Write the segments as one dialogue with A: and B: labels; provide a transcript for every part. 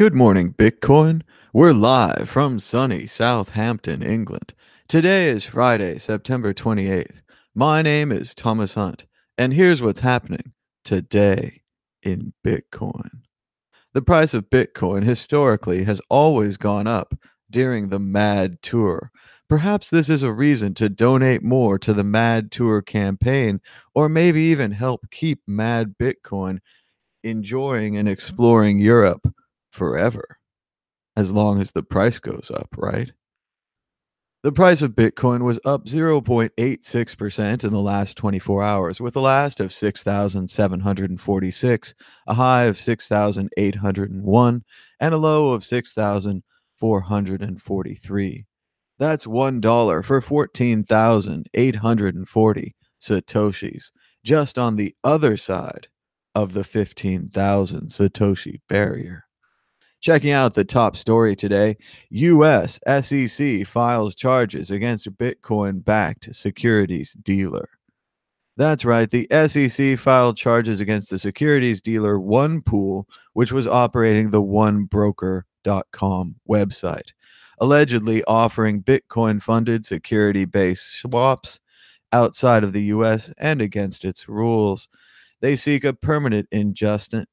A: Good morning, Bitcoin. We're live from sunny Southampton, England. Today is Friday, September 28th. My name is Thomas Hunt, and here's what's happening today in Bitcoin. The price of Bitcoin historically has always gone up during the MAD Tour. Perhaps this is a reason to donate more to the MAD Tour campaign, or maybe even help keep MAD Bitcoin enjoying and exploring Europe forever, as long as the price goes up, right? The price of Bitcoin was up 0.86% in the last 24 hours, with a last of 6,746, a high of 6,801, and a low of 6,443. That's $1 for 14,840 Satoshis, just on the other side of the 15,000 Satoshi barrier. Checking out the top story today, U.S. SEC files charges against Bitcoin-backed securities dealer. That's right, the SEC filed charges against the securities dealer OnePool, which was operating the 1Broker.com website, allegedly offering Bitcoin-funded security-based swaps outside of the U.S. and against its rules. They seek a permanent injunction,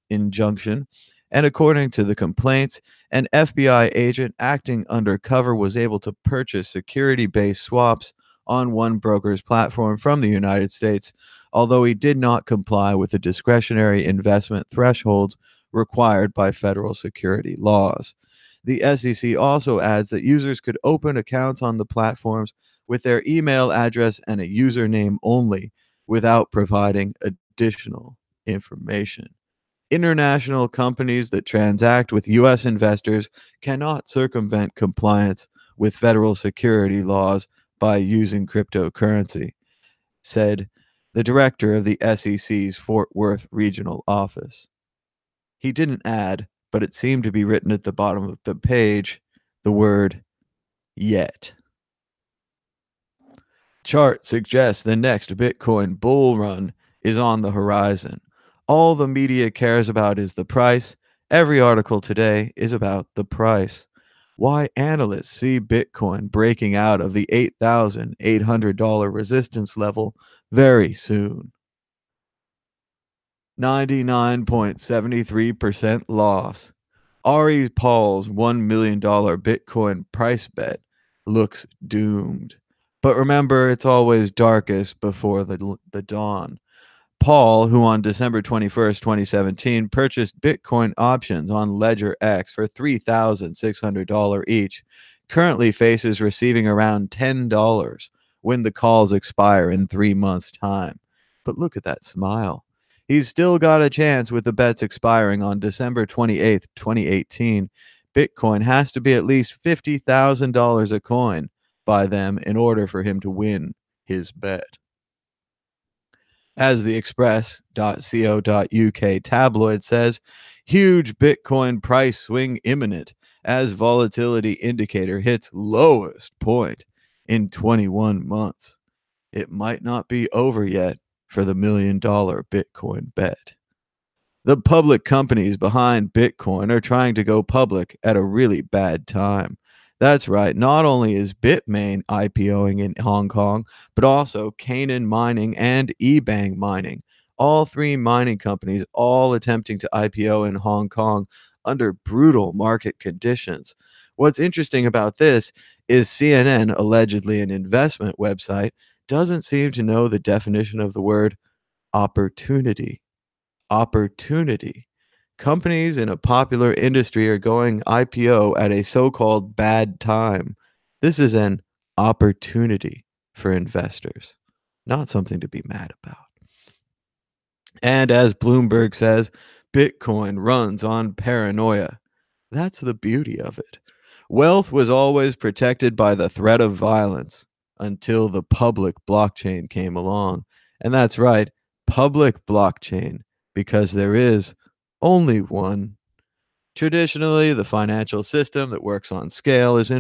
A: and according to the complaints, an FBI agent acting undercover was able to purchase security-based swaps on 1Broker's platform from the United States, although he did not comply with the discretionary investment thresholds required by federal security laws. The SEC also adds that users could open accounts on the platforms with their email address and a username only without providing additional information. International companies that transact with U.S. investors cannot circumvent compliance with federal security laws by using cryptocurrency, said the director of the SEC's Fort Worth regional office. He didn't add, but it seemed to be written at the bottom of the page, the word yet. Chart suggests the next Bitcoin bull run is on the horizon. All the media cares about is the price. Every article today is about the price. Why analysts see Bitcoin breaking out of the $8,800 resistance level very soon. 99.73% loss. Ari Paul's $1 million Bitcoin price bet looks doomed. But remember, it's always darkest before the dawn. Paul, who on December 21st, 2017, purchased Bitcoin options on Ledger X for $3,600 each, currently faces receiving around $10 when the calls expire in 3 months' time. But look at that smile. He's still got a chance with the bets expiring on December 28th, 2018. Bitcoin has to be at least $50,000 a coin by them in order for him to win his bet. As the express.co.uk tabloid says, huge Bitcoin price swing imminent as volatility indicator hits lowest point in 21 months. It might not be over yet for the $1 million Bitcoin bet. The public companies behind Bitcoin are trying to go public at a really bad time. That's right, not only is Bitmain IPOing in Hong Kong, but also Canaan Mining and eBang Mining. All three mining companies all attempting to IPO in Hong Kong under brutal market conditions. What's interesting about this is CNN, allegedly an investment website, doesn't seem to know the definition of the word opportunity. Opportunity. Companies in a popular industry are going IPO at a so-called bad time. This is an opportunity for investors, not something to be mad about. And as Bloomberg says, Bitcoin runs on paranoia. That's the beauty of it. Wealth was always protected by the threat of violence until the public blockchain came along. And that's right, public blockchain, because there is only one. Traditionally, the financial system that works on scale is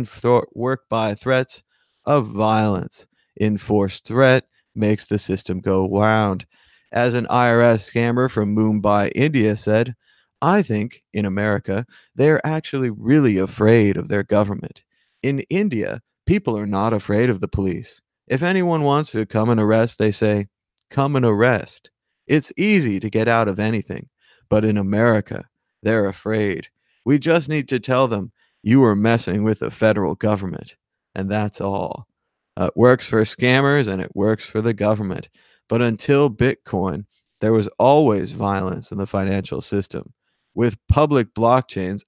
A: worked by threats of violence. Enforced threat makes the system go round. As an IRS scammer from Mumbai, India said, I think in America, they're actually really afraid of their government. In India, people are not afraid of the police. If anyone wants to come and arrest, they say, come and arrest. It's easy to get out of anything. But in America, they're afraid. We just need to tell them, you are messing with the federal government. And that's all. It works for scammers and it works for the government. But until Bitcoin, there was always violence in the financial system. With public blockchains,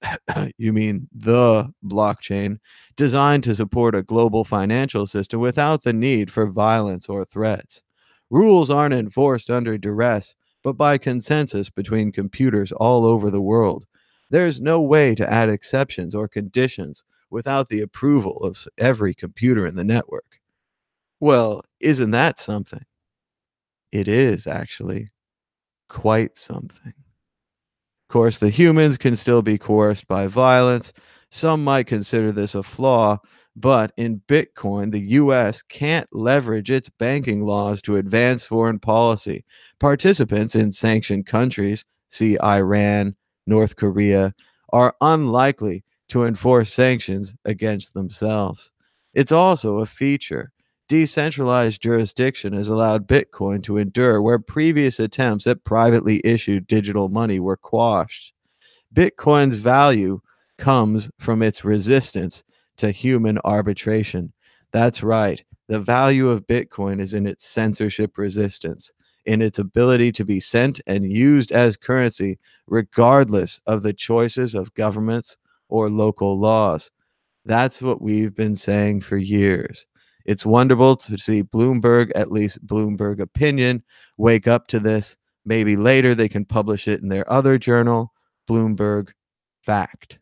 A: you mean the blockchain, designed to support a global financial system without the need for violence or threats. Rules aren't enforced under duress, but by consensus between computers all over the world. There's no way to add exceptions or conditions without the approval of every computer in the network. Well, isn't that something? It is actually quite something. Of course, the humans can still be coerced by violence. Some might consider this a flaw, but in Bitcoin, the US can't leverage its banking laws to advance foreign policy. Participants in sanctioned countries, see Iran, North Korea, are unlikely to enforce sanctions against themselves. It's also a feature. Decentralized jurisdiction has allowed Bitcoin to endure where previous attempts at privately issued digital money were quashed. Bitcoin's value comes from its resistance to human arbitration. That's right. The value of Bitcoin is in its censorship resistance, in its ability to be sent and used as currency, regardless of the choices of governments or local laws. That's what we've been saying for years. It's wonderful to see Bloomberg, at least Bloomberg Opinion, wake up to this. Maybe later they can publish it in their other journal, Bloomberg Fact.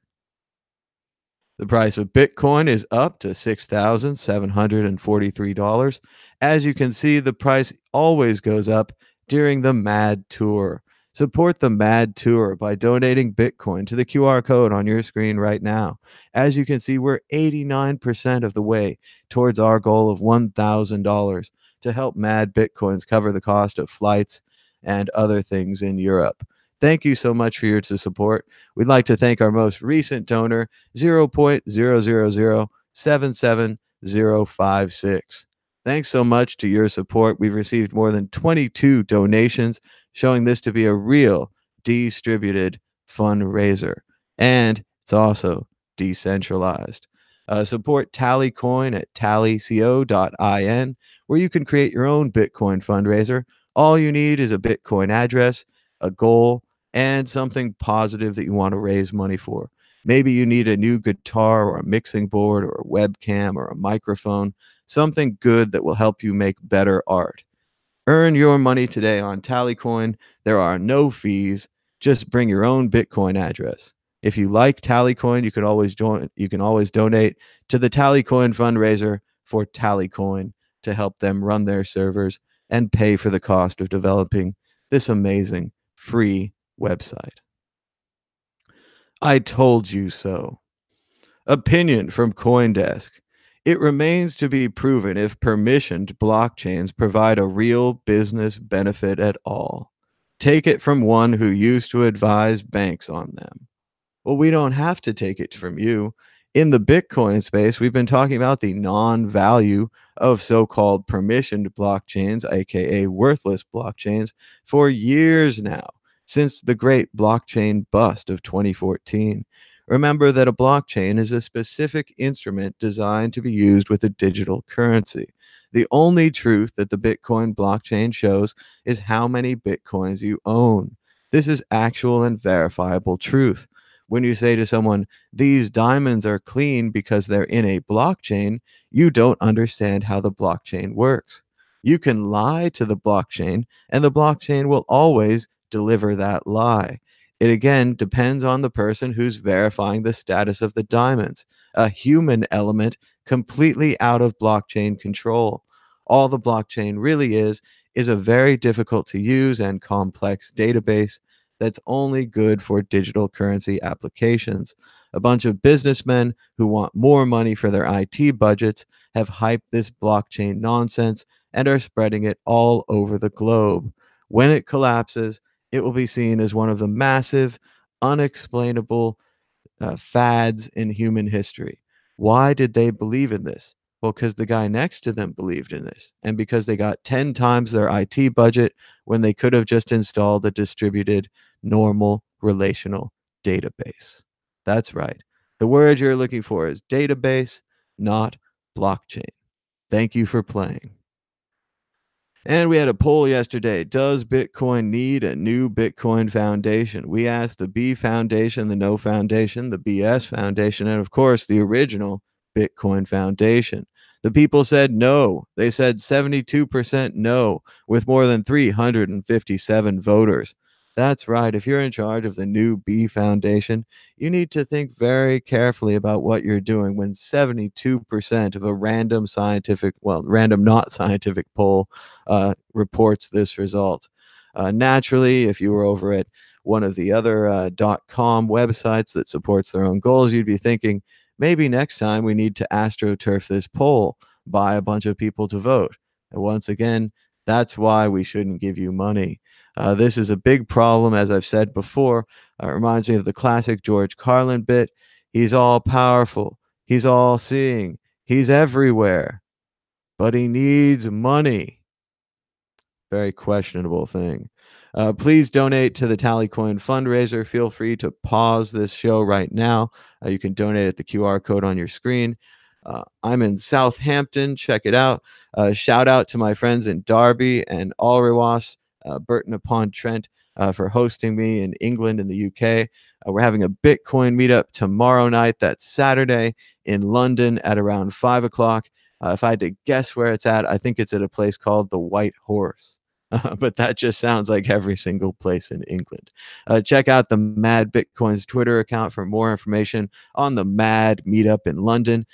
A: The price of Bitcoin is up to $6,743. As you can see, the price always goes up during the MAD Tour. Support the MAD Tour by donating Bitcoin to the QR code on your screen right now. As you can see, we're 89% of the way towards our goal of $1,000 to help MAD Bitcoins cover the cost of flights and other things in Europe. Thank you so much for your support. We'd like to thank our most recent donor, 0.000770056. Thanks so much to your support. We've received more than 22 donations, showing this to be a real distributed fundraiser. And it's also decentralized. Support Tallycoin at tallyco.in, where you can create your own Bitcoin fundraiser. All you need is a Bitcoin address, a goal, and something positive that you want to raise money for. Maybe you need a new guitar or a mixing board or a webcam or a microphone, something good that will help you make better art. Earn your money today on Tallycoin. There are no fees. Just bring your own Bitcoin address. If you like Tallycoin, you can always donate to the Tallycoin fundraiser for Tallycoin to help them run their servers and pay for the cost of developing this amazing free website. I told you so. Opinion from CoinDesk. It remains to be proven if permissioned blockchains provide a real business benefit at all. Take it from one who used to advise banks on them. Well, we don't have to take it from you. In the Bitcoin space, we've been talking about the non-value of so-called permissioned blockchains, aka worthless blockchains, for years now, since the great blockchain bust of 2014. Remember that a blockchain is a specific instrument designed to be used with a digital currency. The only truth that the Bitcoin blockchain shows is how many Bitcoins you own. This is actual and verifiable truth. When you say to someone, these diamonds are clean because they're in a blockchain, you don't understand how the blockchain works. You can lie to the blockchain, and the blockchain will always deliver that lie. It again depends on the person who's verifying the status of the diamonds, a human element completely out of blockchain control. All the blockchain really is a very difficult to use and complex database that's only good for digital currency applications. A bunch of businessmen who want more money for their IT budgets have hyped this blockchain nonsense and are spreading it all over the globe. When it collapses, it will be seen as one of the massive, unexplainable fads in human history. Why did they believe in this? Well, because the guy next to them believed in this, and because they got 10 times their IT budget when they could have just installed a distributed, normal, relational database. That's right. The word you're looking for is database, not blockchain. Thank you for playing. And we had a poll yesterday. Does Bitcoin need a new Bitcoin Foundation? We asked the B Foundation, the No Foundation, the BS Foundation, and of course, the original Bitcoin Foundation. The people said no. They said 72% no, with more than 357 voters. That's right. If you're in charge of the new B Foundation, you need to think very carefully about what you're doing when 72% of a random not scientific poll reports this result. Naturally, if you were over at one of the other .com websites that supports their own goals, you'd be thinking, maybe next time we need to astroturf this poll, buy a bunch of people to vote. And once again, that's why we shouldn't give you money. This is a big problem, as I've said before. It reminds me of the classic George Carlin bit. He's all powerful. He's all seeing. He's everywhere. But he needs money. Very questionable thing. Please donate to the tallycoin fundraiser. Feel free to pause this show right now. You can donate at the QR code on your screen. I'm in Southampton. Check it out. Shout out to my friends in Derby and Alrewas, Burton upon Trent, for hosting me in England and the UK. We're having a Bitcoin meetup tomorrow night. That's Saturday in London at around 5 o'clock. If I had to guess where it's at, I think it's at a place called the White Horse. But that just sounds like every single place in England. Check out the Mad Bitcoins Twitter account for more information on the Mad meetup in London.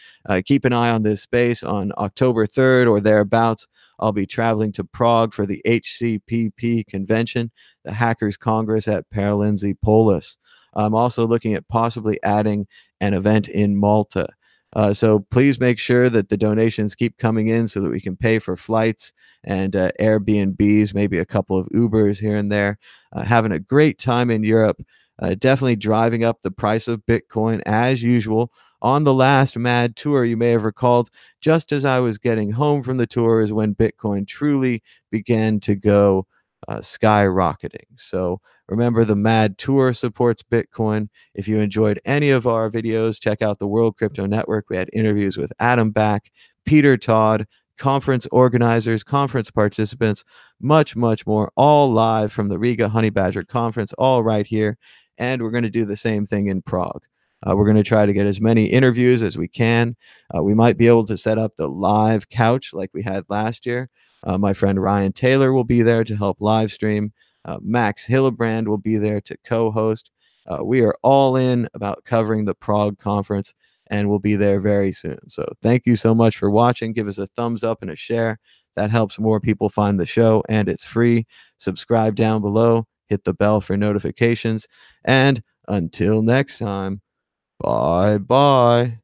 A: Keep an eye on this space on October 3rd or thereabouts. I'll be traveling to Prague for the HCPP convention, the Hackers Congress at Paralinzi Polis. I'm also looking at possibly adding an event in Malta. So please make sure that the donations keep coming in so that we can pay for flights and Airbnbs, maybe a couple of Ubers here and there. Having a great time in Europe. Definitely driving up the price of Bitcoin as usual. On the last Mad tour, you may have recalled, just as I was getting home from the tour is when Bitcoin truly began to go skyrocketing. So remember, the Mad Tour supports Bitcoin. If you enjoyed any of our videos, check out the World Crypto Network. We had interviews with Adam Back, Peter Todd, conference organizers, conference participants, much, much more, all live from the Riga Honey Badger Conference, all right here. And we're going to do the same thing in Prague. We're going to try to get as many interviews as we can. We might be able to set up the live couch like we had last year. My friend Ryan Taylor will be there to help live stream. Max Hillebrand will be there to co-host. We are all in about covering the Prague conference, and we'll be there very soon. So thank you so much for watching. Give us a thumbs up and a share. That helps more people find the show, and it's free. Subscribe down below. Hit the bell for notifications. And until next time, bye-bye.